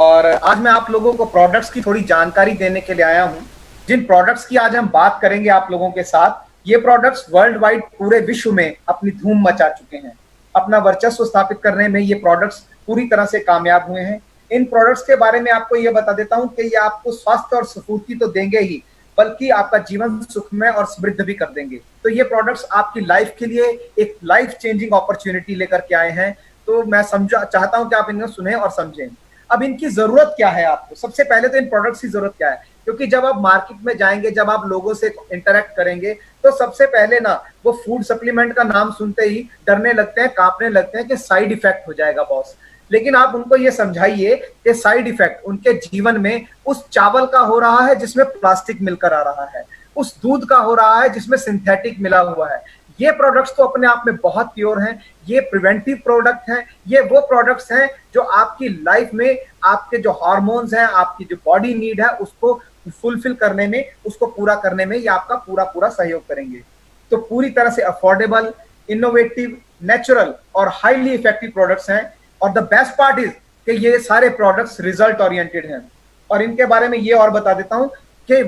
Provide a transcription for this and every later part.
और आज मैं आप लोगों को प्रोडक्ट्स की थोड़ी जानकारी देने के लिए आया हूं। जिन प्रोडक्ट्स की आज हम बात करेंगे आप लोगों के साथ, ये प्रोडक्ट्स वर्ल्ड वाइड पूरे विश्व में अपनी धूम मचा चुके हैं। अपना वर्चस्व स्थापित करने में ये प्रोडक्ट्स पूरी तरह से कामयाब हुए हैं। इन प्रोडक्ट्स के बारे में आपको ये बता देता हूं कि ये आपको स्वास्थ्य और स्फूर्ति तो देंगे ही, बल्कि आपका जीवन सुखमय और समृद्ध भी कर देंगे। तो ये प्रोडक्ट्स आपकी लाइफ के लिए एक लाइफ चेंजिंग अपॉर्चुनिटी लेकर के आए हैं। तो मैं समझा चाहता हूं कि आप इन्हें सुने और समझें। अब इनकी जरूरत क्या है आपको? सबसे पहले तो इन प्रोडक्ट्स की जरूरत क्या है, क्योंकि जब आप मार्केट में जाएंगे, जब आप लोगों से इंटरेक्ट करेंगे, तो सबसे पहले ना वो फूड सप्लीमेंट का नाम सुनते ही डरने लगते हैं, कांपने लगते हैं कि साइड इफेक्ट हो जाएगा बॉस। लेकिन आप उनको ये समझाइए कि साइड इफेक्ट उनके जीवन में उस चावल का हो रहा है जिसमें प्लास्टिक मिलकर आ रहा है, उस दूध का हो रहा है जिसमें सिंथेटिक मिला हुआ है। ये प्रोडक्ट्स तो अपने आप में बहुत प्योर हैं, ये प्रिवेंटिव प्रोडक्ट हैं, ये वो प्रोडक्ट्स हैं जो आपकी लाइफ में आपके जो हार्मोन्स हैं, आपकी जो बॉडी नीड है, उसको फुलफिल करने में, उसको पूरा करने में ये आपका पूरा पूरा सहयोग करेंगे। तो पूरी तरह से अफोर्डेबल, इनोवेटिव, नेचुरल और हाईली इफेक्टिव प्रोडक्ट्स हैं। और द बेस्ट पार्ट इज कि ये सारे प्रोडक्ट्स रिजल्ट ओरिएंटेड हैं। और इनके बारे में ये और बता देता हूं कि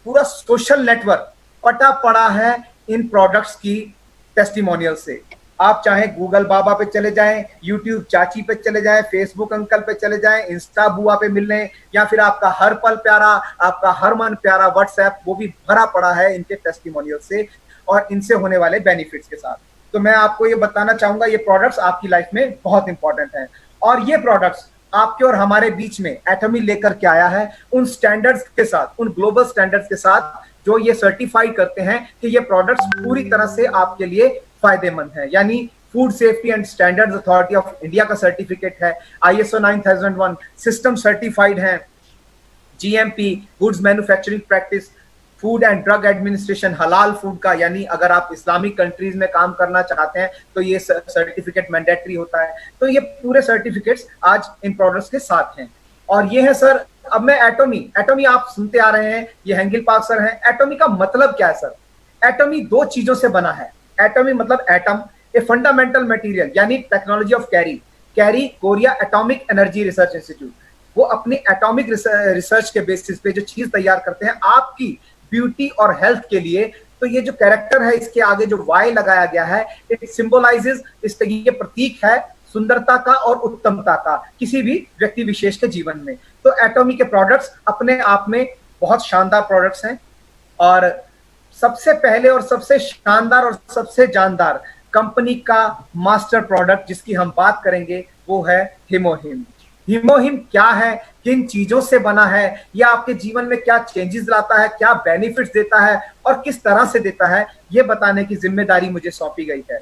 पूरा सोशल नेटवर्क पटा पड़ा है इन प्रोडक्ट्स की टेस्टिमोनियल से। आप चाहे गूगल बाबा पे चले जाएं, यूट्यूब चाची पे चले जाएं, फेसबुक अंकल पे चले जाएं, इंस्टा बुआ पे मिलने, या फिर आपका हर पल प्यारा, आपका हर मन प्यारा व्हाट्सएप, वो भी भरा पड़ा है इनके टेस्टिमोनियल से और इनसे होने वाले बेनिफिट्स के साथ। तो मैं आपको ये बताना चाहूंगा, ये प्रोडक्ट्स आपकी लाइफ में बहुत इंपॉर्टेंट हैं। और ये प्रोडक्ट्स आपके और हमारे बीच में एटमी लेकर के आया है उन स्टैंडर्ड्स के साथ, उन ग्लोबल स्टैंडर्ड्स के साथ जो ये सर्टिफाइड करते हैं कि ये प्रोडक्ट्स पूरी तरह से आपके लिए फायदेमंद है। यानी food safety and standards authority of India का सर्टिफिकेट है, ISO 9001 सिस्टम सर्टिफाइड है, GMP goods manufacturing practice, food and drug administration हलाल फूड का, यानी अगर आप इस्लामिक कंट्रीज में काम करना चाहते हैं तो ये सर्टिफिकेट मैंडेटरी होता है। तो ये पूरे सर्टिफिकेट्स आज इन प्रोडक्ट्स के साथ हैं। और ये है सर, अब मैं एटॉमी आप सुनते आ रहे हैं, ये हेंगिल पार्क सर हैं। एटॉमी का मतलब क्या है सर? एटॉमी दो चीजों से बना है। एटॉमी मतलब एटम, ए फंडामेंटल मटेरियल, यानी technology of carry Korea atomic energy research institute, वो अपनी एटॉमिक रिसर्च के बेसिस पे जो चीज तैयार करते हैं आपकी ब्यूटी और हेल्थ के लिए। तो ये जो कैरेक्टर है, इसके आगे जो वाई लगाया गया है, इट सिंबलाइजेस, ये प्रतीक है सुंदरता का और उत्तमता का किसी भी व्यक्ति विशेष के जीवन में। तो एटॉमी के प्रोडक्ट्स अपने आप में बहुत शानदार प्रोडक्ट्स हैं। और सबसे पहले और सबसे शानदार और सबसे जानदार कंपनी का मास्टर प्रोडक्ट जिसकी हम बात करेंगे वो है हिमोहिम। हिमोहिम क्या है, किन चीजों से बना है, यह आपके जीवन में क्या चेंजेस लाता है, क्या बेनिफिट्स देता है और किस तरह से देता है, यह बताने की जिम्मेदारी मुझे सौंपी गई है।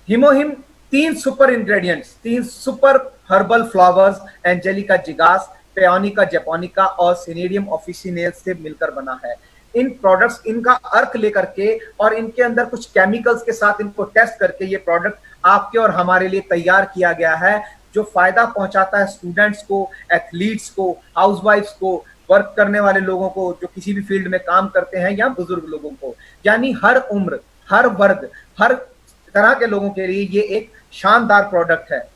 हिमोहिम 3 super ingredients, 3 super herbal flowers, angelica gigas, paeonia japonica और सिनेरियम ऑफिसिनेल्स से मिलकर बना है। इन प्रोडक्ट्स, इनका अर्क लेकर के और इनके अंदर कुछ केमिकल्स के साथ इनको टेस्ट करके ये प्रोडक्ट आपके और हमारे लिए तैयार किया गया है, जो फायदा पहुंचाता है स्टूडेंट्स को, एथलीट्स को, हाउसवाइफ्स को, वर्क करने वाले लोगों को जो किसी भी फील्ड में काम करते हैं, या बुजुर्ग लोगों को। यानी हर उम्र, हर वर्ग, हर तरह के लोगों के लिए ये एक शानदार प्रोडक्ट है।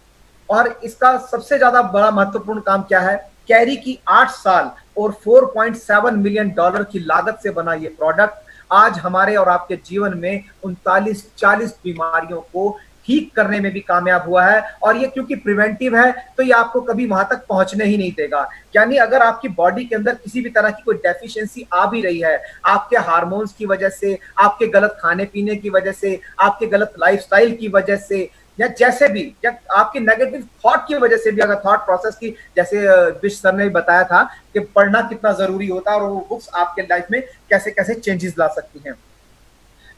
और इसका सबसे ज्यादा बड़ा महत्वपूर्ण काम क्या है? कैरी की 8 साल और $4.7 मिलियन की लागत से बना ये प्रोडक्ट आज हमारे और आपके जीवन में 39-40 बीमारियों को ठीक करने में भी कामयाब हुआ है। और ये क्योंकि प्रिवेंटिव है तो ये आपको कभी वहां तक पहुंचने ही नहीं देगा। यानी अगर आपकी बॉडी के अंदर किसी भी तरह की कोई डेफिशिएंसी आ भी रही है, आपके हार्मोन्स की वजह से, आपके गलत खाने पीने की वजह से, आपके गलत लाइफस्टाइल की वजह से, या जैसे भी, या आपकी नेगेटिव थॉट की वजह से भी, अगर थॉट प्रोसेस की, जैसे विश सर ने बताया था कि पढ़ना कितना जरूरी होता है और वो बुक्स आपके लाइफ में कैसे कैसे चेंजेस ला सकती हैं।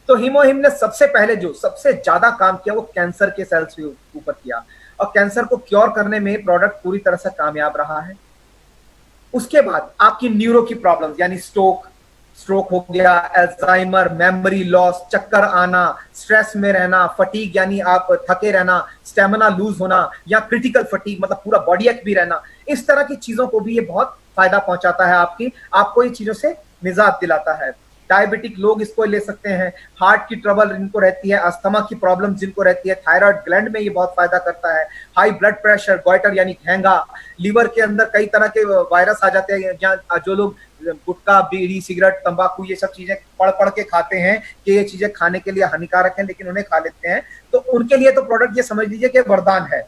तो हिमोहिम ने सबसे पहले जो सबसे ज्यादा काम किया वो कैंसर के सेल्स के ऊपर किया, और कैंसर को क्योर करने में प्रोडक्ट पूरी तरह से कामयाब रहा है। उसके बाद आपकी न्यूरो की प्रॉब्लम्स, यानी स्ट्रोक हो गया, अल्जाइमर, मेमोरी लॉस, चक्कर आना, स्ट्रेस में रहना, फटीग यानी आप थके रहना, स्टेमिना लूज होना, या क्रिटिकल फटीग मतलब पूरा बॉडी एक भी रहना, इस तरह की चीजों को भी ये बहुत फायदा पहुंचाता है आपको ये चीजों से निजात दिलाता है। डायबिटिक लोग इसको ले सकते हैं, हार्ट की ट्रबल जिनको रहती है, अस्थमा की प्रॉब्लम जिनको रहती है, थायराइड ग्लैंड में ये बहुत फायदा करता है, हाई ब्लड प्रेशर, गोइटर यानी घेंगा, लीवर के अंदर कई तरह के वायरस आ जाते हैं, जहाँ जो लोग गुटखा, बीड़ी, सिगरेट, तंबाकू ये सब चीजें पढ़ पढ़ के खाते हैं कि ये चीजें खाने के लिए हानिकारक हैं, लेकिन उन्हें खा लेते हैं, तो उनके लिए तो प्रोडक्ट ये समझ लीजिए कि वरदान है।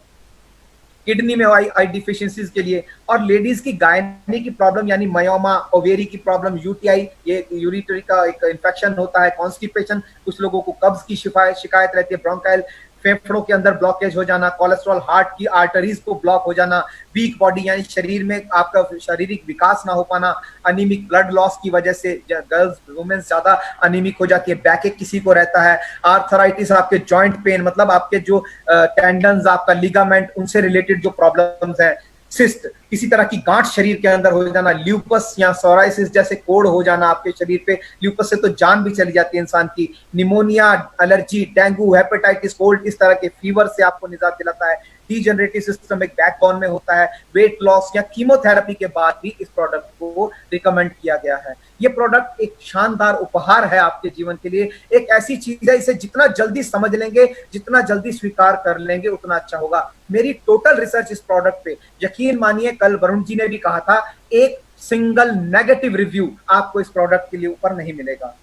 किडनी में आई डिफिशियंसीज के लिए, और लेडीज की गायनी की प्रॉब्लम यानी मयोमा, ओवेरी की प्रॉब्लम, यूटीआई, ये यूरिटरी का एक इन्फेक्शन होता है, कॉन्स्टिपेशन, कुछ लोगों को कब्ज की शिकायत रहती है, ब्रोंकाइल, फेफड़ों के अंदर ब्लॉकेज हो जाना, कोलेस्ट्रॉल, हार्ट की आर्टरीज को ब्लॉक हो जाना, वीक बॉडी यानी शरीर में आपका शारीरिक विकास ना हो पाना, अनीमिक ब्लड लॉस की वजह से गर्ल्स वुमेन्स ज्यादा अनीमिक हो जाती है, बैकेक किसी को रहता है, आर्थराइटिस, आपके जॉइंट पेन, मतलब आपके जो टेंडन्स, आपका लिगामेंट, उनसे रिलेटेड जो प्रॉब्लम्स हैं, सिस्ट, किसी तरह की गांठ शरीर के अंदर हो जाना, ल्यूपस या सोराइसिस जैसे कोड़ हो जाना आपके शरीर पे, ल्यूपस से तो जान भी चली जाती है इंसान की, pneumonia, allergy, dengue, hepatitis, cold, इस तरह के फीवर से आपको निजात दिलाता है, डीजनरेटिव सिस्टम एक बैकबोन में होता है, वेट लॉस या कीमोथेरेपी के बाद भी इस प्रोडक्ट को रिकमेंड किया गया है। ये प्रोडक्ट एक शानदार उपहार है आपके जीवन के लिए, एक ऐसी चीज है, इसे जितना जल्दी समझ लेंगे, जितना जल्दी स्वीकार कर लेंगे, उतना अच्छा होगा। मेरी टोटल रिसर्च इस प्रोडक्ट पे, यकीन मानिए, कल वरुण जी ने भी कहा था, एक सिंगल नेगेटिव रिव्यू आपको इस प्रोडक्ट के लिए ऊपर नहीं मिलेगा।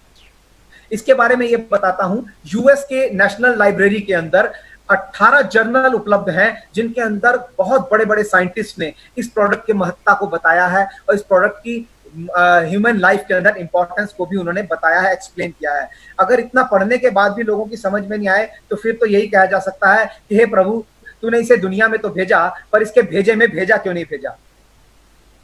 इसके बारे में ये बताता हूं, यूएस के नेशनल लाइब्रेरी के अंदर 18 जर्नल उपलब्ध हैं, जिनके अंदर बहुत बड़े बड़े साइंटिस्ट ने इस प्रोडक्ट की महत्ता को बताया है, और इस प्रोडक्ट की ह्यूमन लाइफ के अंदर इंपॉर्टेंस को भी उन्होंने बताया है, एक्सप्लेन किया है। अगर इतना पढ़ने के बाद भी लोगों की समझ में नहीं आए, तो फिर तो यही कहा जा सकता है कि हे प्रभु, तूने इसे दुनिया में तो भेजा, पर इसके भेजे में भेजा क्यों नहीं भेजा।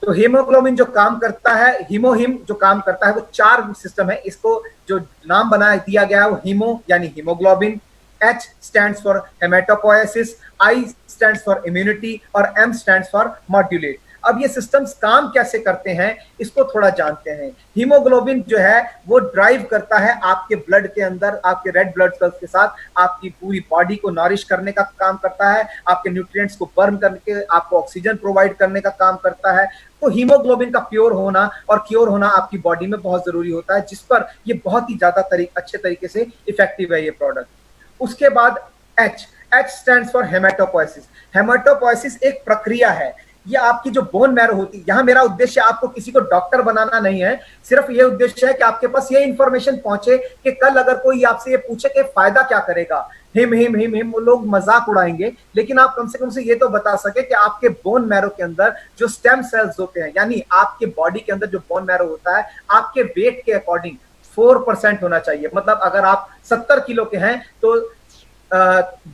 तो हीमोग्लोबिन जो काम करता है, हीमोहिम जो काम करता है, वो 4 सिस्टम है। इसको जो नाम बना दिया गया है वो हीमो यानी haemoglobin, H stands for hematopoiesis, I stands for immunity और M stands for modulate। अब ये सिस्टम्स काम कैसे करते हैं इसको थोड़ा जानते हैं। हीमोग्लोबिन जो है वो ड्राइव करता है आपके ब्लड के अंदर, आपके रेड ब्लड सेल्स के साथ आपकी पूरी बॉडी को नॉरिश करने का काम करता है, आपके न्यूट्रिएंट्स को बर्न करके आपको ऑक्सीजन प्रोवाइड करने का काम करता है। तो हीमोग्लोबिन का प्योर होना और क्योर होना आपकी बॉडी में बहुत जरूरी होता है, जिस पर ये बहुत ही ज्यादा अच्छे तरीके से इफेक्टिव है ये प्रोडक्ट। उसके बाद H स्टैंड्स फॉर हेमेटोपोइसिस। हेमेटोपोइसिस एक प्रक्रिया है, ये आपकी जो बोन मैरो होती है। यहाँ मेरा उद्देश्य आपको किसी को डॉक्टर बनाना नहीं है, सिर्फ ये उद्देश्य है कि आपके पास ये इंफॉर्मेशन पहुंचे कि कल अगर कोई आपसे ये पूछे कि फायदा क्या करेगा, हिम हिम हिम हिम, वो लोग मजाक उड़ाएंगे, लेकिन आप कम से कम से ये तो बता सके कि आपके बोन मैरो के अंदर जो स्टेम सेल्स होते हैं, यानी आपके बॉडी के अंदर जो बोन मैरो होता है, आपके वेट के अकॉर्डिंग 4% होना चाहिए। मतलब अगर आप 70 किलो के हैं तो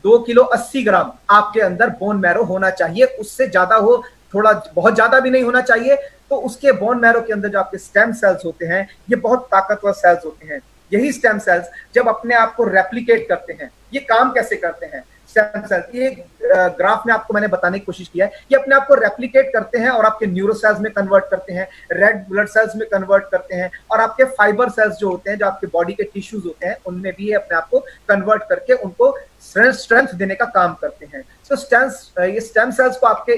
2 किलो 80 ग्राम आपके अंदर बोन मैरो होना चाहिए, उससे ज्यादा हो, थोड़ा बहुत ज्यादा भी नहीं होना चाहिए। तो उसके बोन मैरो के अंदर जो आपके स्टेम सेल्स होते हैं, ये बहुत ताकतवर सेल्स होते हैं। यही स्टेम सेल्स जब अपने आप को रेप्लिकेट करते हैं, ये काम कैसे करते हैं स्टेम सेल्स, ये ग्राफ में आपको मैंने बताने की कोशिश किया है, ये अपने आप को रेप्लिकेट करते हैं और आपके न्यूरो सेल्स में कन्वर्ट करते हैं, रेड ब्लड सेल्स में कन्वर्ट करते हैं, और आपके फाइबर सेल्स जो होते हैं, जो आपके बॉडी के टिश्यूज होते हैं, उनमें भी ये अपने आप को कन्वर्ट करके उनको स्ट्रेंथ देने का काम करते हैं। तो ये स्टेम सेल्स को आपके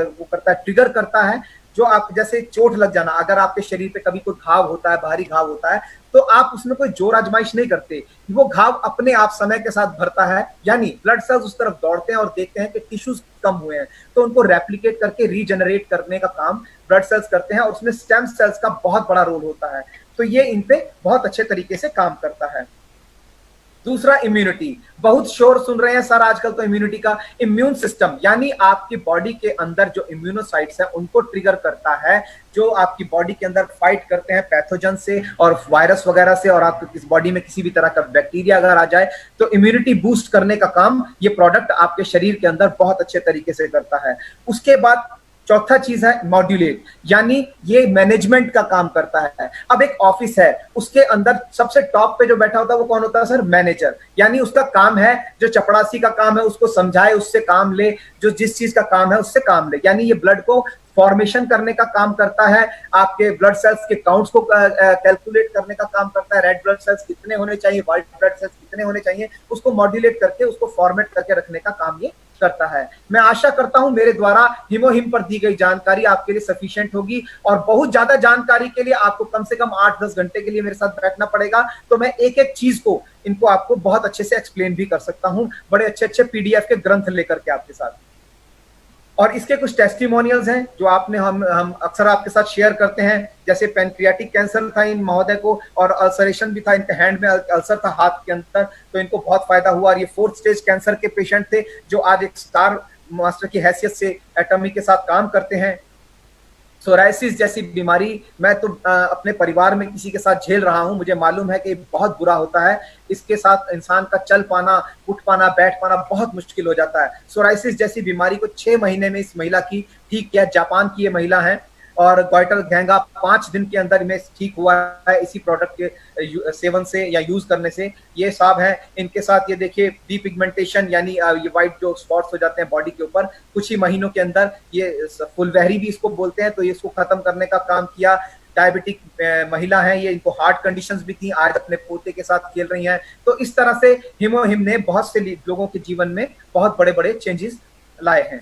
वो करता है, ट्रिगर करता है। जो आप जैसे चोट लग जाना, अगर आपके शरीर पे कभी कोई घाव होता है, भारी घाव होता है, तो आप उसमें कोई जोर आजमाइश नहीं करते, वो घाव अपने आप समय के साथ भरता है, यानी ब्लड सेल्स उस तरफ दौड़ते हैं और देखते हैं कि टिश्यूज कम हुए हैं, तो उनको रेप्लिकेट करके रीजनरेट करने का काम ब्लड सेल्स करते हैं, और उसमें स्टेम सेल्स का बहुत बड़ा रोल होता है। तो ये इन पे बहुत अच्छे तरीके से काम करता है। दूसरा, इम्यूनिटी। बहुत शोर सुन रहे हैं सर आजकल तो इम्यूनिटी का। इम्यून सिस्टम यानी आपकी बॉडी के अंदर जो इम्यूनोसाइट्स हैं उनको ट्रिगर करता है, जो आपकी बॉडी के अंदर फाइट करते हैं पैथोजन से और वायरस वगैरह से, और आपके किस बॉडी में किसी भी तरह का बैक्टीरिया अगर आ जाए तो इम्यूनिटी बूस्ट करने का काम ये प्रोडक्ट आपके शरीर के अंदर बहुत अच्छे तरीके से करता है। उसके बाद चौथा चीज है मॉड्यूलेट, यानी ये मैनेजमेंट का काम करता है। अब एक ऑफिस है, उसके अंदर सबसे टॉप पे जो बैठा होता है वो कौन होता है सर? मैनेजर। यानी उसका काम है, जो चपड़ासी का काम है उसको समझाए, उससे काम ले, जो जिस चीज का काम है उससे काम ले। यानी ये ब्लड को फॉर्मेशन करने का काम करता है, आपके ब्लड सेल्स के काउंट्स को कैलकुलेट करने का काम करता है, रेड ब्लड सेल्स कितने होने चाहिए, व्हाइट ब्लड सेल्स कितने होने चाहिए, उसको मॉड्यूलेट करके उसको फॉर्मेट करके रखने का काम ये करता है। मैं आशा करता हूं मेरे द्वारा हिमोहिम पर दी गई जानकारी आपके लिए सफिशिएंट होगी, और बहुत ज्यादा जानकारी के लिए आपको कम से कम 8-10 घंटे के लिए मेरे साथ बैठना पड़ेगा, तो मैं एक एक चीज को इनको आपको बहुत अच्छे से एक्सप्लेन भी कर सकता हूं, बड़े अच्छे अच्छे पीडीएफ के ग्रंथ लेकर के आपके साथ। और इसके कुछ टेस्टिमोनियल्स हैं जो आपने हम अक्सर आपके साथ शेयर करते हैं, जैसे पैनक्रियाटिक कैंसर था इन महोदय को, और अल्सरेशन भी था, इनके हैंड में अल्सर था हाथ के अंदर, तो इनको बहुत फायदा हुआ, और ये 4th स्टेज कैंसर के पेशेंट थे जो आज एक स्टार मास्टर की हैसियत से एटॉमी के साथ काम करते हैं। सोराइसिस जैसी बीमारी मैं तो अपने परिवार में किसी के साथ झेल रहा हूं, मुझे मालूम है कि बहुत बुरा होता है, इसके साथ इंसान का चल पाना, उठ पाना, बैठ पाना बहुत मुश्किल हो जाता है। सोराइसिस जैसी बीमारी को 6 महीने में इस महिला की ठीक किया, जापान की ये महिला है, और गॉइटर घेंगा 5 दिन के अंदर में ठीक हुआ है इसी प्रोडक्ट के सेवन से या यूज करने से। ये साहब है, इनके साथ ये देखिए डीपिगमेंटेशन यानी ये व्हाइट जो स्पॉट्स हो जाते हैं बॉडी के ऊपर, कुछ ही महीनों के अंदर ये फुलवहरी भी इसको बोलते हैं, तो ये इसको खत्म करने का काम किया। डायबिटिक महिला है ये, इनको हार्ट कंडीशंस भी थी, आज अपने पोते के साथ खेल रही हैं। तो इस तरह से हिमोहिम ने बहुत से लोगों के जीवन में बहुत बड़े बड़े चेंजेस लाए हैं।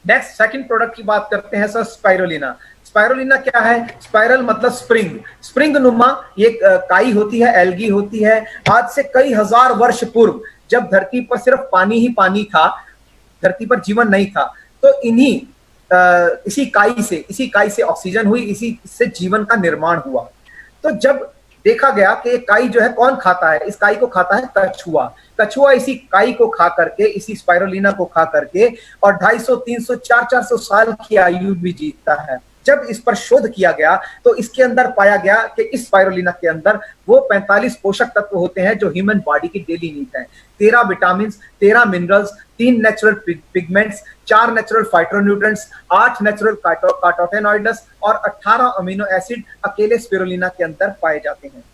नेक्स्ट सेकंड प्रोडक्ट की बात करते हैं सर, स्पाइरुलिना। स्पाइरुलिना क्या है? स्पाइरल मतलब स्प्रिंग, स्प्रिंग नुमा ये काई होती है, एल्गी होती है। आज से कई हजार वर्ष पूर्व जब धरती पर सिर्फ पानी ही पानी था, धरती पर जीवन नहीं था, तो इसी काई से ऑक्सीजन हुई, इसी से जीवन का निर्माण हुआ। तो जब देखा गया कि काई जो है कौन खाता है, इस काई को खाता है कछुआ। कछुआ इसी काई को खा करके, इसी स्पाइरुलिना को खा करके, और 250, 300, 400 साल की आयु भी जीतता है। जब इस पर शोध किया गया तो इसके अंदर पाया गया कि इस स्पाइरुलिना के अंदर वो 45 पोषक तत्व होते हैं जो ह्यूमन बॉडी की डेली नीड है। 13 vitamin, 13 minerals, 3 natural pigments, 4 natural phytonutrients, 8 natural carotenoids और 18 अमीनो एसिड अकेले स्पाइरुलिना के अंदर पाए जाते हैं।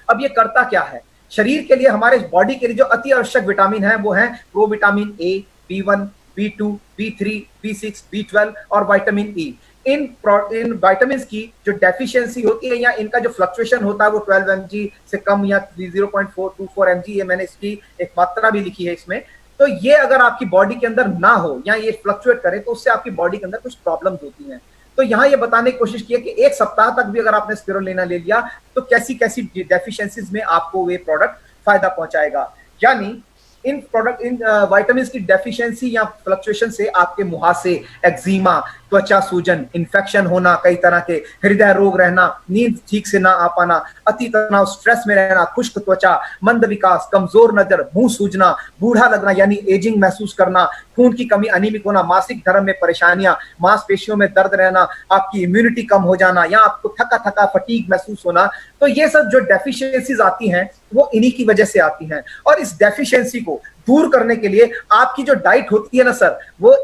अब ये करता क्या है? शरीर के लिए, हमारे बॉडी के लिए जो अति आवश्यक विटामिन है वो है provitamin A, B1, B2, B3, B6, B12 और विटामिन ई। इन विटामिन की जो डेफिशिएंसी होती है या इनका जो फ्लक्चुएशन होता है वो 12 mg से कम या 0.424 mg, ये मैंने इसकी एक मात्रा भी लिखी है इसमें। तो ये अगर आपकी बॉडी के अंदर ना हो या ये फ्लक्चुएट करे तो उससे आपकी बॉडी के अंदर कुछ प्रॉब्लम्स होती हैं। तो यहाँ ये बताने की कोशिश की है कि 1 सप्ताह तक भी अगर आपने स्पाइरुलिना ले लिया तो कैसी कैसी डेफिशिएंसीज में आपको ये प्रोडक्ट फायदा पहुंचाएगा। यानी इन विटामिन की डेफिशिएंसी या फ्लक्चुएशन से आपके मुहासे, एक्जिमा, त्वचा सूजन, इन्फेक्शन होना, कई तरह के हृदय रोग रहना, नींद ठीक से ना आ पाना, अति तनाव, स्ट्रेस में रहना, खुश्क त्वचा, मंद विकास, कमजोर नजर, मुंह सूजना, बूढ़ा लगना यानी एजिंग महसूस करना, खून की कमी, अनीमिक होना, मासिक धर्म में परेशानियां, मांसपेशियों में दर्द रहना, आपकी इम्यूनिटी कम हो जाना या आपको थका थका फटीग महसूस होना, तो ये सब जो डेफिशिएंसीज आती हैं वो इन्हीं की वजह से आती हैं। और इस डेफिशिएंसी को दूर करने के लिए आपकी जो डाइट होती है ना सर, वो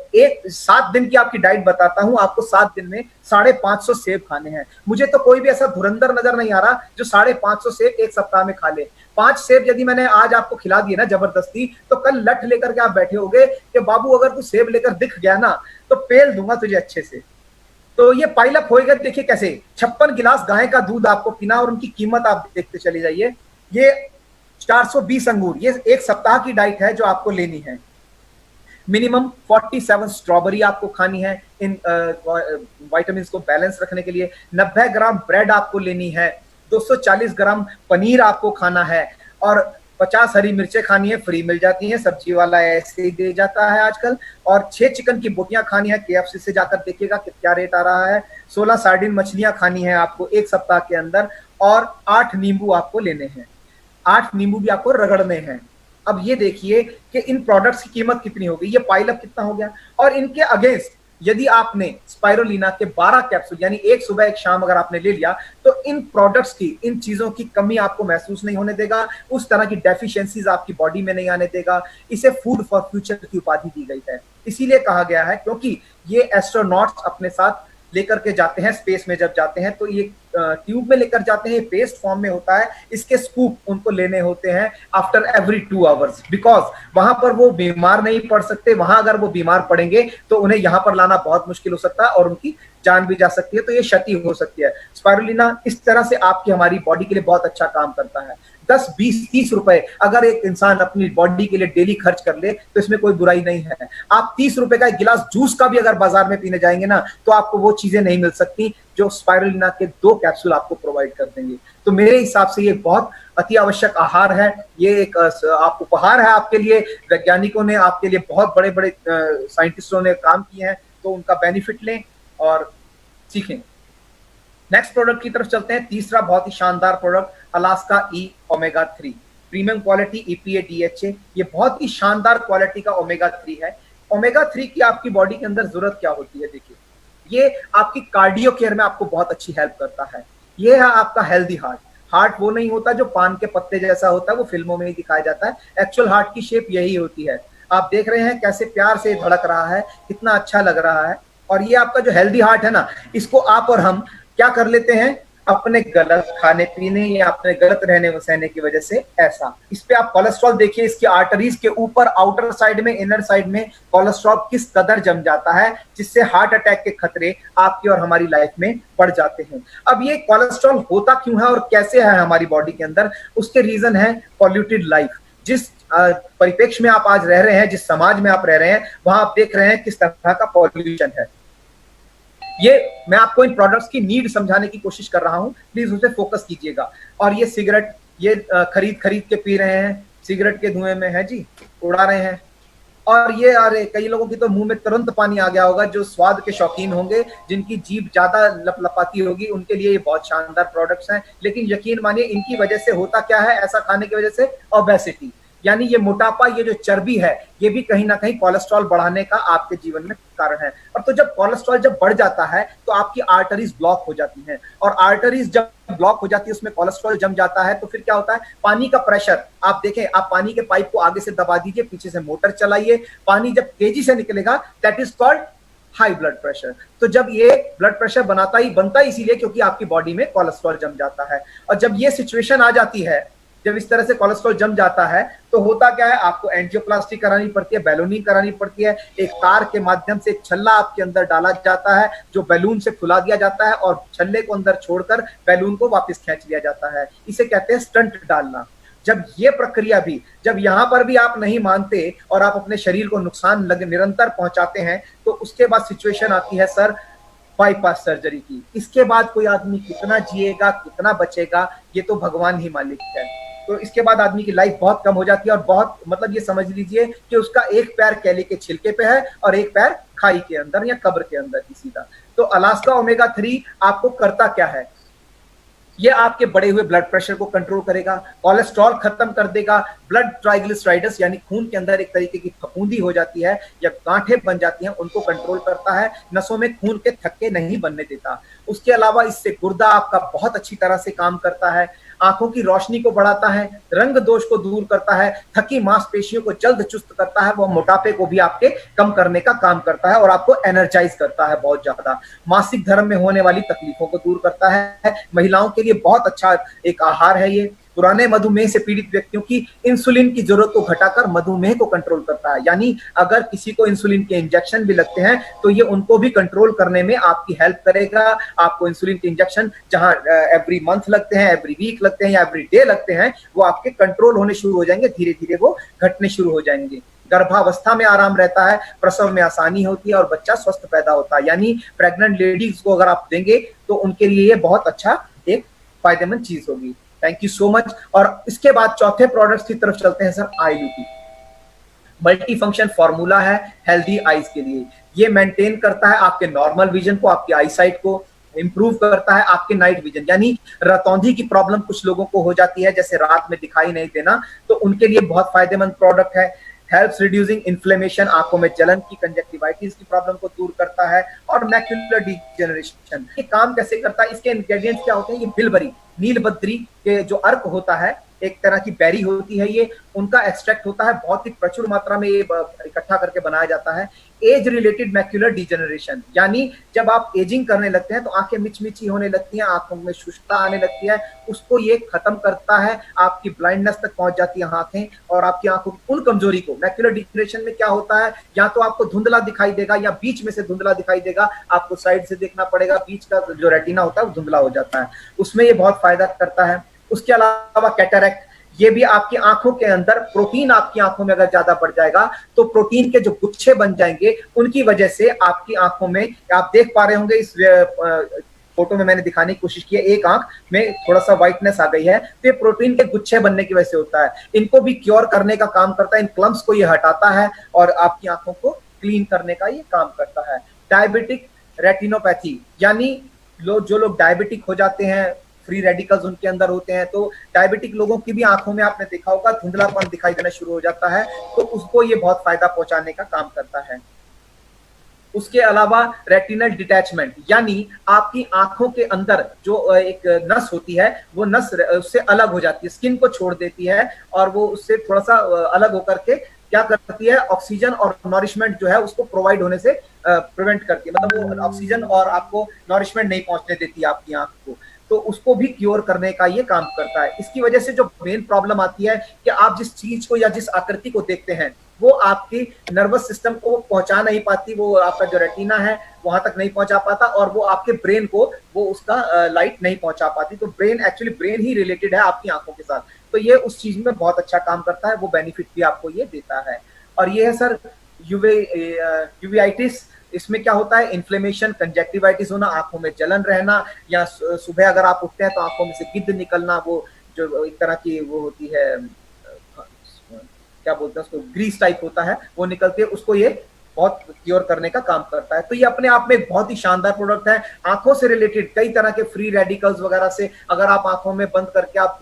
7 दिन की आपकी डाइट बताता हूं आपको। 7 दिन में 550 सेब खाने हैं। मुझे तो कोई भी ऐसा धुरंधर नजर नहीं आ रहा जो 550 सेब एक सप्ताह में खा ले। 5 सेब यदि मैंने आज आपको खिला दिए ना जबरदस्ती, तो कल लठ लेकर के आप बैठे होगे कि बाबू अगर तू सेब लेकर दिख गया ना तो पेल दूंगा तुझे अच्छे से। तो ये पाइलअप होएगा। देखिए कैसे 56 गिलास गाय का दूध आपको पीना, और उनकी कीमत आप देखते चले जाइए। ये 420 अंगूर, ये एक सप्ताह की डाइट है जो आपको लेनी है। मिनिमम 47 स्ट्रॉबेरी आपको खानी है इन विटामिन को बैलेंस रखने के लिए। 90 ग्राम ब्रेड आपको लेनी है। 240 ग्राम पनीर आपको खाना है, और 50 हरी मिर्चें खानी है, फ्री मिल जाती हैं, सब्जी वाला ऐसे ही दे जाता है आजकल। और 6 चिकन की बोटियां खानी है, KFC से जाकर देखिएगा कि क्या रेट आ रहा है। 16 सार्डिन मछलियां खानी है आपको एक सप्ताह के अंदर, और 8 नींबू आपको लेने हैं। 8 नींबू भी आपको रगड़ने हैं। अब ये देखिए कि इन प्रोडक्ट्स की कीमत कितनी हो गई, ये पाइलअप कितना हो गया। और इनके अगेंस्ट यदि आपने स्पाइरुलिना के 12 कैप्सूल यानी एक सुबह एक शाम अगर आपने ले लिया, तो इन प्रोडक्ट्स की, इन चीजों की कमी आपको महसूस नहीं होने देगा, उस तरह की डेफिशिएंसीज आपकी बॉडी में नहीं आने देगा। इसे फूड फॉर फ्यूचर की उपाधि दी गई है। इसीलिए कहा गया है क्योंकि ये एस्ट्रोनॉट्स अपने साथ लेकर के जाते हैं स्पेस में, जब जाते हैं तो ये ट्यूब में लेकर जाते हैं, पेस्ट फॉर्म में होता है। इसके स्कूप उनको लेने होते हैं आफ्टर एवरी 2 आवर्स, बिकॉज वहां पर वो बीमार नहीं पड़ सकते। वहां अगर वो बीमार पड़ेंगे तो उन्हें यहाँ पर लाना बहुत मुश्किल हो सकता है और उनकी जान भी जा सकती है, तो ये क्षति हो सकती है। स्पाइरुलिना इस तरह से आपकी हमारी बॉडी के लिए बहुत अच्छा काम करता है। 10, 20, 30 रुपए अगर एक इंसान अपनी बॉडी के लिए डेली खर्च कर ले तो इसमें कोई बुराई नहीं है। आप 30 रुपए का एक गिलास जूस का भी अगर बाजार में पीने जाएंगे ना, तो आपको वो चीजें नहीं मिल सकती जो स्पाइरुलिना के 2 कैप्सूल आपको प्रोवाइड कर देंगे। तो मेरे हिसाब से ये बहुत अति आवश्यक आहार है, ये एक आप उपहार है आपके लिए। वैज्ञानिकों ने आपके लिए, बहुत बड़े बड़े साइंटिस्टों ने काम किए हैं, तो उनका बेनिफिट लें और सीखें। नेक्स्ट प्रोडक्ट की तरफ चलते हैं। तीसरा बहुत ही शानदार प्रोडक्ट, अलास्का ई omega 3 premium quality EPA DHA। ये बहुत ही शानदार क्वालिटी का ओमेगा 3 है। ओमेगा 3 की आपकी बॉडी के अंदर जरूरत क्या होती है, देखिए ये आपकी कार्डियो केयर में आपको बहुत अच्छी हेल्प करता है। ये है आपका हेल्दी हार्ट। हार्ट वो नहीं होता जो पान के पत्ते जैसा होता है, वो फिल्मों में ही दिखाया जाता है। एक्चुअल हार्ट की शेप यही होती है। आप देख रहे हैं कैसे प्यार से धड़क रहा है, कितना अच्छा लग रहा है। और ये आपका जो हेल्दी हार्ट है ना, इसको आप और हम क्या कर लेते हैं, अपने गलत खाने पीने या अपने गलत रहने सहने की वजह से ऐसा। इस पे आप कोलेस्ट्रॉल देखिए, इसकी आर्टरीज के ऊपर आउटर साइड में, इनर साइड में कोलेस्ट्रॉल किस कदर जम जाता है, जिससे हार्ट अटैक के खतरे आपकी और हमारी लाइफ में बढ़ जाते हैं। अब ये कोलेस्ट्रॉल होता क्यों है और कैसे है हमारी बॉडी के अंदर, उसके रीजन है पॉल्यूटेड लाइफ। जिस परिप्रेक्ष्य में आप आज रह रहे हैं, जिस समाज में आप रह रहे हैं, वहां आप देख रहे हैं किस तरह का पॉल्यूशन है। ये मैं आपको इन प्रोडक्ट्स की नीड समझाने की कोशिश कर रहा हूं, प्लीज उसे फोकस कीजिएगा। और ये सिगरेट, ये खरीद के पी रहे हैं, सिगरेट के धुएं में है जी, उड़ा रहे हैं। और ये अरे कई लोगों की तो मुंह में तुरंत पानी आ गया होगा, जो स्वाद के शौकीन होंगे, जिनकी जीभ ज्यादा लपलपाती होगी, उनके लिए ये बहुत शानदार प्रोडक्ट्स हैं। लेकिन यकीन मानिए इनकी वजह से होता क्या है, ऐसा खाने की वजह से ओबेसिटी, यानी ये मोटापा, ये जो चर्बी है, ये भी कहीं ना कहीं कोलेस्ट्रॉल बढ़ाने का आपके जीवन में कारण है। और तो जब कोलेस्ट्रॉल जब बढ़ जाता है तो आपकी आर्टरीज ब्लॉक हो जाती हैं, और आर्टरीज जब ब्लॉक हो जाती है, उसमें कोलेस्ट्रॉल जम जाता है, तो फिर क्या होता है, पानी का प्रेशर, आप देखें, आप पानी के पाइप को आगे से दबा दीजिए, पीछे से मोटर चलाइए, पानी जब तेजी से निकलेगा, that is called high blood pressure. तो जब ये ब्लड प्रेशर बनता ही इसीलिए क्योंकि आपकी बॉडी में कोलेस्ट्रॉल जम जाता है। और जब ये सिचुएशन आ जाती है, जब इस तरह से कोलेस्ट्रॉल जम जाता है, तो होता क्या है, आपको एंजियोप्लास्टी करानी पड़ती है, बैलूनिंग करानी पड़ती है। एक तार के माध्यम से छल्ला आपके अंदर डाला जाता है, जो बैलून से फुला दिया जाता है, और छल्ले को अंदर छोड़कर बैलून को वापस खींच लिया जाता है। इसे कहते हैं स्टंट डालना। जब ये प्रक्रिया भी, जब यहां पर भी आप नहीं मानते और आप अपने शरीर को नुकसान निरंतर पहुंचाते हैं, तो उसके बाद सिचुएशन आती है सर बाईपास सर्जरी की। इसके बाद कोई आदमी कितना जिएगा, कितना बचेगा, ये तो भगवान ही मालिक है। तो इसके बाद आदमी की लाइफ बहुत कम हो जाती है, और बहुत, मतलब ये समझ लीजिए कि उसका एक पैर केले के छिलके पे है और एक पैर खाई के अंदर या कब्र के अंदर ही सीधा। तो अलास्का ओमेगा 3 आपको करता क्या है, ये आपके बढ़े हुए ब्लड प्रेशर को कंट्रोल करेगा, कोलेस्ट्रॉल खत्म कर देगा, ब्लड ट्राइग्लिसराइड्स यानी खून के अंदर एक तरीके की फफूंदी हो जाती है या गांठें बन जाती हैं, उनको कंट्रोल करता है, नसों में खून के थक्के नहीं बनने देता। उसके अलावा इससे गुर्दा आपका बहुत अच्छी तरह से काम करता है, आंखों की रोशनी को बढ़ाता है, रंग दोष को दूर करता है, थकी मांसपेशियों को जल्द चुस्त करता है, वह मोटापे को भी आपके कम करने का काम करता है और आपको एनर्जाइज करता है बहुत ज्यादा। मासिक धर्म में होने वाली तकलीफों को दूर करता है। महिलाओं के लिए बहुत अच्छा एक आहार है ये। पुराने मधुमेह से पीड़ित व्यक्तियों की इंसुलिन की जरूरत को घटाकर मधुमेह को कंट्रोल करता है, यानी अगर किसी को इंसुलिन के इंजेक्शन भी लगते हैं तो ये उनको भी कंट्रोल करने में आपकी हेल्प करेगा। आपको इंसुलिन के इंजेक्शन जहां एवरी मंथ लगते हैं, एवरी वीक लगते हैं या एवरी डे लगते हैं, वो आपके कंट्रोल होने शुरू हो जाएंगे, धीरे धीरे वो घटने शुरू हो जाएंगे। गर्भावस्था में आराम रहता है, प्रसव में आसानी होती है और बच्चा स्वस्थ पैदा होता है। यानी प्रेग्नेंट लेडीज को अगर आप देंगे तो उनके लिए ये बहुत अच्छा एक फायदेमंद चीज होगी। Thank you so much. और इसके बाद चौथे प्रोडक्ट्स की तरफ चलते हैं सर। आईलूटी मल्टी फंक्शन फॉर्मूला है हेल्दी आईज के लिए। ये मेंटेन करता है आपके नॉर्मल विजन को, आपकी आई साइट को इंप्रूव करता है, आपके नाइट विजन, यानी रतौंधी की प्रॉब्लम कुछ लोगों को हो जाती है, जैसे रात में दिखाई नहीं देना, तो उनके लिए बहुत फायदेमंद प्रोडक्ट है। हेल्प्स रिड्यूसिंग इन्फ्लेमेशन, आंखों में जलन की, कंजक्टिवाइटिस की प्रॉब्लम को दूर करता है, और मैक्युलर डिजेनरेशन। ये काम कैसे करता है, इसके इंग्रेडिएंट्स क्या होते हैं, ये बिलबरी, नीलबद्री के जो अर्क होता है, एक तरह की बेरी होती है, ये उनका एक्सट्रैक्ट होता है, बहुत ही प्रचुर मात्रा में ये इकट्ठा करके बनाया जाता है। एज रिलेटेड मैक्युलर डिजेनरेशन, यानी जब आप एजिंग करने लगते हैं तो आंखें मिचमिची होने लगती हैं, आंखों में शुष्कता आने लगती है, उसको ये खत्म करता है। आपकी ब्लाइंडनेस तक पहुंच जाती है आंखें, और आपकी आंखों की उन कमजोरी को, मैक्युलर डिजेनरेशन में क्या होता है, या तो आपको धुंधला दिखाई देगा या बीच में से धुंधला दिखाई देगा, आपको साइड से देखना पड़ेगा, बीच का जो रेटिना होता है वो धुंधला हो जाता है, उसमें ये बहुत फायदा करता है। उसके अलावा कैटरैक्ट, ये भी आपकी आंखों के अंदर प्रोटीन, आपकी आंखों में अगर ज्यादा बढ़ जाएगा तो प्रोटीन के जो गुच्छे बन जाएंगे, उनकी वजह से आपकी आंखों में, आप देख पा रहे होंगे इस फोटो में मैंने दिखाने की कोशिश की है, एक आंख में थोड़ा सा व्हाइटनेस आ गई है, तो ये प्रोटीन के गुच्छे बनने की वजह से होता है। इनको भी क्योर करने का काम करता है, इन क्लम्प्स को ये हटाता है और आपकी आंखों को क्लीन करने का ये काम करता है। डायबिटिक रेटिनोपैथी, यानी जो लोग डायबिटिक हो जाते हैं, फ्री रेडिकल्स उनके अंदर होते हैं, तो डायबिटिक लोगों की भी आंखों में आपने देखा होगा धुंधलापन दिखाई देना शुरू हो जाता है, तो उसको ये बहुत फायदा पहुंचाने का काम करता है। उसके अलावा रेटिनल डिटैचमेंट, यानी आपकी आंखों के अंदर जो एक नस होती है, वो नस उससे अलग हो जाती है, स्किन को छोड़ देती है और वो उससे थोड़ा सा अलग होकर के क्या करती है, ऑक्सीजन और नॉरिशमेंट जो है उसको प्रोवाइड होने से प्रिवेंट करती है, मतलब वो ऑक्सीजन और आपको नॉरिशमेंट नहीं पहुंचने देती है आपकी आंख को, तो उसको भी क्योर करने का ये काम करता है। इसकी वजह से जो मेन प्रॉब्लम आती है कि आप जिस चीज को या जिस आकृति को देखते हैं वो आपकी नर्वस सिस्टम को पहुंचा नहीं पाती, वो आपका जो रेटिना है वहां तक नहीं पहुंचा पाता, और वो आपके ब्रेन को वो उसका लाइट नहीं पहुंचा पाती। तो ब्रेन, एक्चुअली ब्रेन ही रिलेटेड है आपकी आंखों के साथ, तो ये उस चीज में बहुत अच्छा काम करता है, वो बेनिफिट भी आपको ये देता है। और ये है सर यूवेइटिस। इसमें क्या होता है, इन्फ्लेमेशन, कंजक्टिवाइटिस होना, आंखों में जलन रहना, या सुबह अगर आप उठते हैं तो आंखों में से गिद्ध निकलना, वो जो एक तरह की वो होती है, क्या बोलते हैं उसको, ग्रीस टाइप होता है, वो निकलती है, उसको ये बहुत क्योर करने का काम करता है। तो ये अपने आप में एक बहुत ही शानदार प्रोडक्ट है। आंखों से रिलेटेड कई तरह के फ्री रेडिकल्स वगैरह से, अगर आप आंखों में बंद करके आप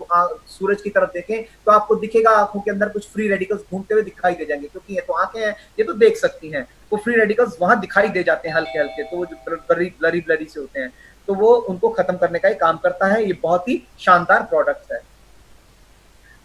सूरज की तरफ देखें तो आपको दिखेगा आंखों के अंदर कुछ फ्री रेडिकल्स घूमते हुए दिखाई दे जाएंगे, क्योंकि ये तो आंखें हैं, ये तो देख सकती हैं, वो फ्री रेडिकल्स वहां दिखाई दे जाते हैं हल्के हल्के, तो वो जो ब्लरी से होते हैं, तो वो उनको खत्म करने का ही काम करता है। ये बहुत ही शानदार प्रोडक्ट है।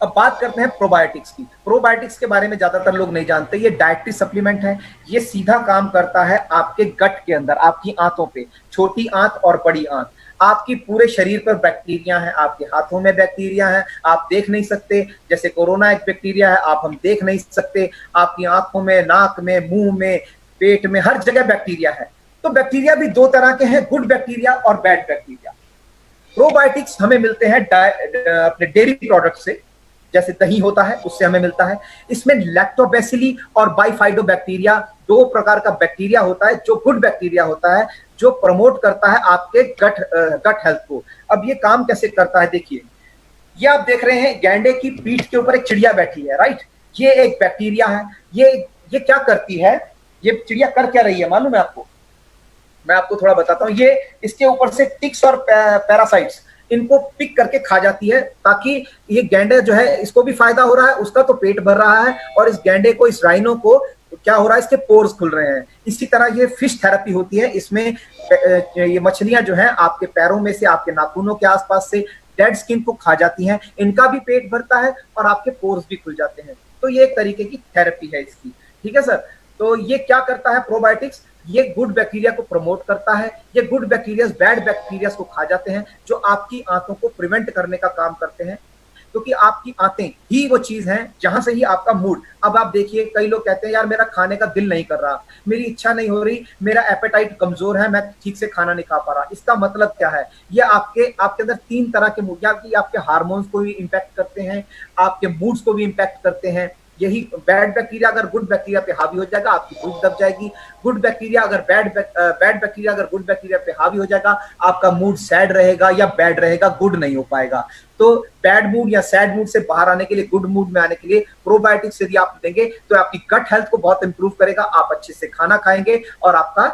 अब बात करते हैं प्रोबायोटिक्स की। प्रोबायोटिक्स के बारे में ज्यादातर लोग नहीं जानते। ये डाइटरी सप्लीमेंट है, ये सीधा काम करता है आपके गट के अंदर, आपकी आंतों पे, छोटी आंत और बड़ी आंत, आपकी पूरे शरीर पर बैक्टीरिया है, आपके हाथों में बैक्टीरिया है, आप देख नहीं सकते, जैसे कोरोना एक बैक्टीरिया है, आप हम देख नहीं सकते, आपकी आंखों में, नाक में, मुंह में, पेट में, हर जगह बैक्टीरिया है। तो बैक्टीरिया भी दो तरह के हैं, गुड बैक्टीरिया और बैड बैक्टीरिया। प्रोबायोटिक्स हमें मिलते हैं अपने डेयरी प्रोडक्ट से, जैसे दही होता है उससे हमें मिलता है। इसमें लैक्टोबैसिली और बाइफाइडोबैक्टीरिया, दो प्रकार का बैक्टीरिया होता है, जो गुड बैक्टीरिया होता है, जो प्रमोट करता है आपके गट हेल्थ को। अब ये काम कैसे करता है, देखिए, ये आप देख रहे हैं गैंडे की पीठ के ऊपर एक चिड़िया बैठी है, राइट। ये एक बैक्टीरिया है। ये क्या करती है, ये चिड़िया कर क्या रही है मालूम है आपको? मैं आपको थोड़ा बताता हूँ। ये इसके ऊपर से टिक्स और पैरासाइट्स इनको पिक करके खा जाती है, ताकि ये गैंडे जो है, इसको भी फायदा हो रहा है, उसका तो पेट भर रहा है, और इस गैंडे को, इस राइनो को क्या हो रहा है, इसके पोर्स खुल रहे हैं। इसी तरह ये फिश थेरेपी होती है। इसमें ये मछलियां जो हैं आपके पैरों में से, आपके नाखूनों के आसपास से डेड स्किन को खा जाती हैं, इनका भी पेट भरता है और आपके पोर्स भी खुल जाते हैं। तो ये एक तरीके की थेरेपी है इसकी, ठीक है सर। तो ये क्या करता है प्रोबायोटिक्स, ये गुड बैक्टीरिया को प्रमोट करता है। ये गुड बैक्टीरिया बैड बैक्टीरिया को खा जाते हैं, जो आपकी आंतों को प्रिवेंट करने का काम करते हैं, क्योंकि आपकी आंतें ही वो चीज हैं जहां से ही आपका मूड। अब आप देखिए, कई लोग कहते हैं यार मेरा खाने का दिल नहीं कर रहा, मेरी इच्छा नहीं हो रही, मेरा एपेटाइट कमजोर है, मैं ठीक से खाना नहीं खा पा रहा। इसका मतलब क्या है, ये आपके अंदर तीन तरह के मूड, या कि आपके हार्मोन्स को भी इम्पैक्ट करते हैं, आपके मूड्स को भी इम्पैक्ट करते हैं। यही बैड बैक्टीरिया अगर गुड बैक्टीरिया पे हावी हो जाएगा, आपकी भूख दब जाएगी। गुड बैक्टीरिया अगर बैड बैक्टीरिया अगर गुड बैक्टीरिया पे हावी हो जाएगा, आपका मूड सैड रहेगा या बैड रहेगा, गुड नहीं हो पाएगा। तो बैड मूड या सैड मूड से बाहर आने के लिए, गुड मूड में आने के लिए प्रोबायोटिक्स यदि आप देंगे तो आपकी गट हेल्थ को बहुत इंप्रूव करेगा, आप अच्छे से खाना खाएंगे और आपका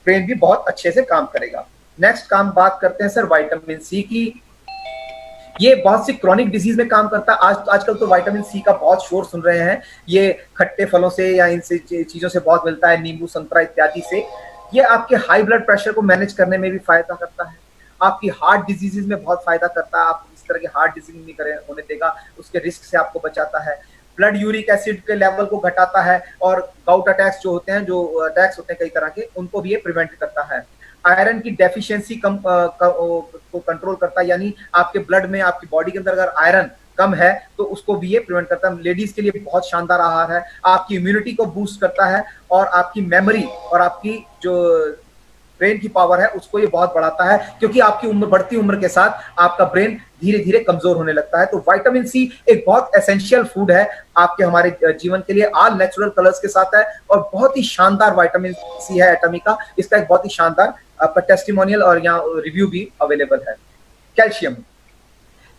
ब्रेन भी बहुत अच्छे से काम करेगा। नेक्स्ट काम बात करते हैं सर विटामिन सी की। ये बहुत सी क्रॉनिक डिजीज में काम करता है। आजकल तो विटामिन सी का बहुत शोर सुन रहे हैं, ये खट्टे फलों से या इनसे चीजों से बहुत मिलता है, नींबू, संतरा इत्यादि से। ये आपके हाई ब्लड प्रेशर को मैनेज करने में भी फायदा करता है, आपकी हार्ट डिजीजेज में बहुत फायदा करता है, आप इस तरह की हार्ट डिजीज नहीं करे होने देगा, उसके रिस्क से आपको बचाता है। ब्लड यूरिक एसिड के लेवल को घटाता है, और गाउट अटैक्स जो होते हैं, जो अटैक्स होते हैं कई तरह के, उनको भी ये प्रिवेंट करता है। आयरन की डेफिशिएंसी को कंट्रोल करता है, यानी आपके ब्लड में, आपकी बॉडी के अंदर अगर आयरन कम है तो उसको भी ये प्रिवेंट करता है। लेडीज के लिए बहुत शानदार आहार है, आपकी इम्यूनिटी को बूस्ट करता है, और आपकी मेमोरी और आपकी जो ब्रेन की पावर है उसको ये बहुत बढ़ाता है, क्योंकि आपकी उम्र बढ़ती उम्र के साथ आपका ब्रेन धीरे धीरे कमजोर होने लगता है। तो विटामिन सी एक बहुत एसेंशियल फूड है आपके हमारे जीवन के लिए। ऑल नेचुरल कलर्स के साथ है और बहुत ही शानदार विटामिन सी है एटमी का। इसका एक बहुत ही शानदार आपका टेस्टिमोनियल और यहाँ रिव्यू भी अवेलेबल है। कैल्शियम,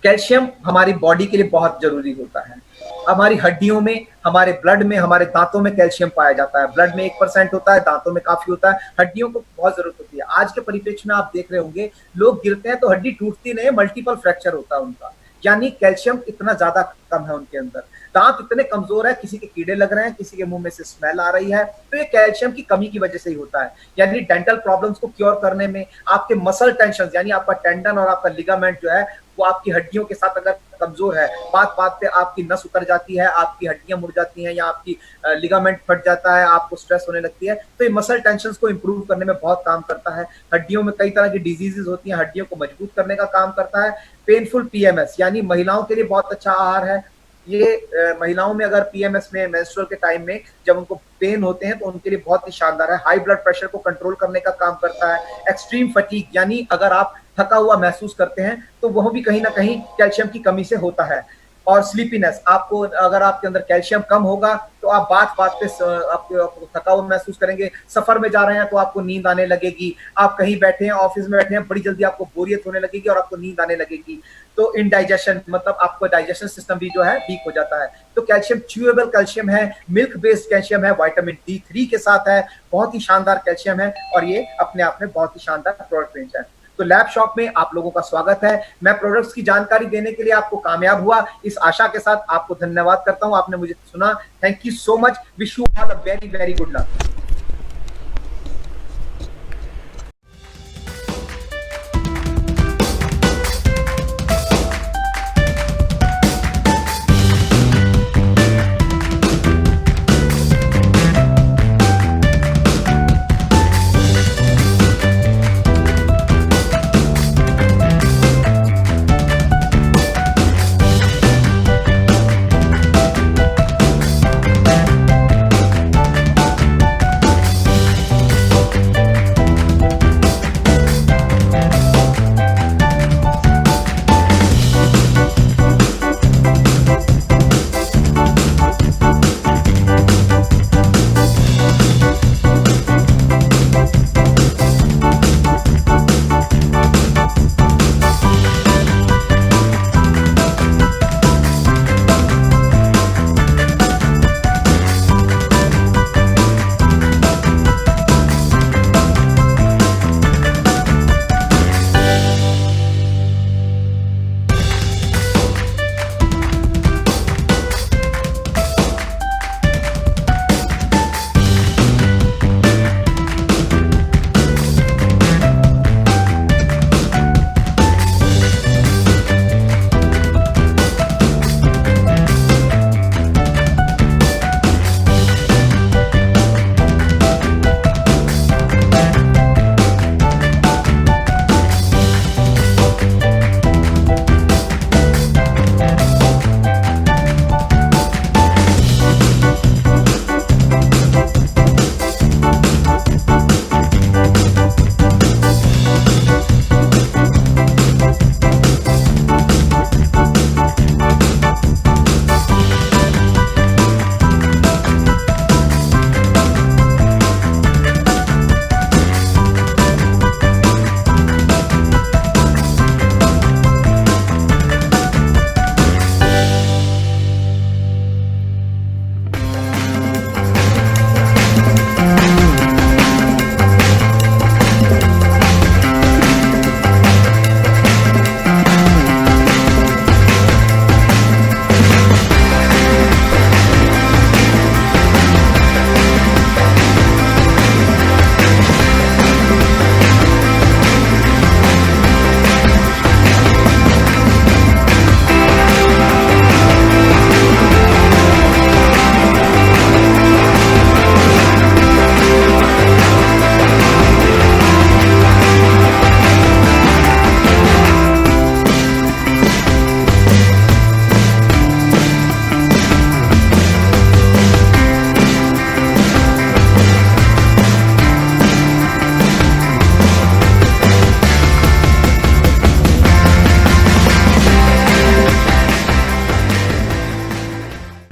कैल्शियम हमारी बॉडी के लिए बहुत जरूरी होता है। हमारी हड्डियों में, हमारे ब्लड में, हमारे दांतों में कैल्शियम पाया जाता है। ब्लड में 1% होता है, दांतों में काफी होता है, हड्डियों को बहुत जरूरत होती है। आज के परिप्रेक्ष्य में आप देख रहे होंगे लोग गिरते हैं तो हड्डी टूटती नहीं, मल्टीपल फ्रैक्चर होता है उनका, यानी कैल्शियम इतना ज्यादा कम है उनके अंदर। दांत इतने कमजोर है, किसी के कीड़े लग रहे हैं, किसी के मुंह में से स्मेल आ रही है, तो ये कैल्शियम की कमी की वजह से ही होता है। यानी डेंटल प्रॉब्लम्स को क्योर करने में, आपके मसल टेंशन यानी आपका टेंडन और आपका लिगामेंट जो है वो आपकी हड्डियों के साथ अगर कमजोर है, बात बात पे आपकी नस उतर जाती है, आपकी हड्डियां मुड़ जाती हैं या आपकी लिगामेंट फट जाता है, आपको स्ट्रेस होने लगती है, तो ये मसल टेंशन को इंप्रूव करने में बहुत काम करता है। हड्डियों में कई तरह की डिजीजेस होती हैं, हड्डियों को मजबूत करने का काम करता है। पेनफुल पीएमएस यानी महिलाओं के लिए बहुत अच्छा आहार है ये। महिलाओं में अगर पीएमएस में, मेंस्ट्रुअल के टाइम में जब उनको पेन होते हैं तो उनके लिए बहुत ही शानदार है। हाई ब्लड प्रेशर को कंट्रोल करने का काम करता है। एक्सट्रीम फटीग यानी अगर आप थका हुआ महसूस करते हैं तो वह भी कहीं ना कहीं कैल्शियम की कमी से होता है। और स्लीपीनेस, आपको अगर आपके अंदर कैल्शियम कम होगा तो आप बात बात पे आपको थका हुआ महसूस करेंगे। सफर में जा रहे हैं तो आपको नींद आने लगेगी, आप कहीं बैठे हैं, ऑफिस में बैठे हैं, बड़ी जल्दी आपको बोरियत होने लगेगी और आपको नींद आने लगेगी। तो इनडाइजेशन मतलब आपका डाइजेशन सिस्टम भी जो है वीक हो जाता है। तो कैल्शियम च्यूएबल कैल्शियम है, मिल्क बेस्ड कैल्शियम है, विटामिन D3 के साथ है, बहुत ही शानदार कैल्शियम है और ये अपने आप में बहुत ही शानदार प्रोडक्ट रेंज है। तो लैब शॉप में आप लोगों का स्वागत है। मैं प्रोडक्ट्स की जानकारी देने के लिए आपको कामयाब हुआ, इस आशा के साथ आपको धन्यवाद करता हूं, आपने मुझे सुना। Thank you so much. Wish you all a very very good luck.